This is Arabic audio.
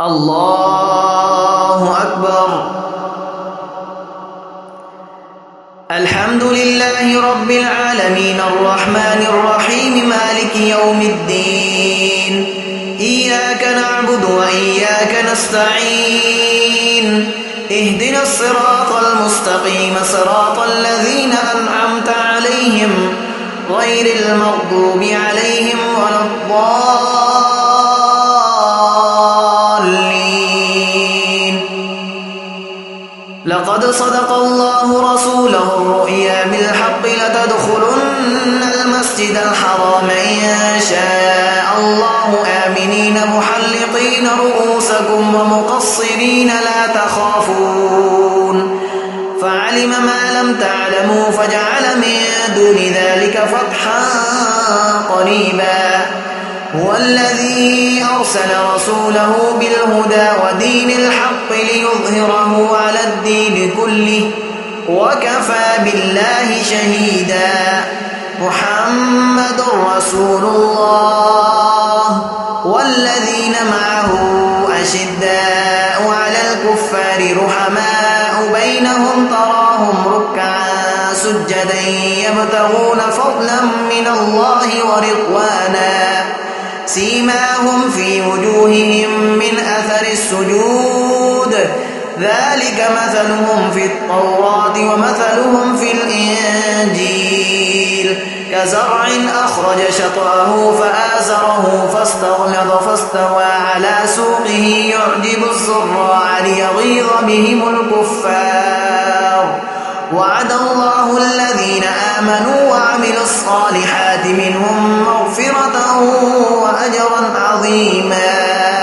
الله أكبر. الحمد لله رب العالمين الرحمن الرحيم مالك يوم الدين. إياك نعبد وإياك نستعين. اهدنا الصراط المستقيم صراط الذين أنعمت عليهم غير المغضوب عليهم ولا الضالين. لقد صدق الله رسوله الرؤيا بالحق لتدخلن المسجد الحرام إن شاء الله آمنين محلقين رؤوسكم ومقصرين لا تخافون فعلم ما لم تعلموا فجعل من دون ذلك فتحا قريبا. هو الذي أرسل رسوله بالهدى ودين الحق ليظهره على الدين كله وكفى بالله شهيدا. محمد رسول الله والذين معه أشداء على الكفار رحماء بينهم تراهم ركعا سجدا يبتغون فضلا من الله ورضوانا سيماهم في وجوههم من أثر السجود ذلك مثلهم في التوراة ومثلهم في الإنجيل كزرع أخرج شطأه فآزره فاستغلظ فاستوى على سوقه يعجب الزراع ليغيظ بهم الكفار. وعد الله الذين آمنوا وعملوا الصالحات منهم مغفرة وأجرا عظيما.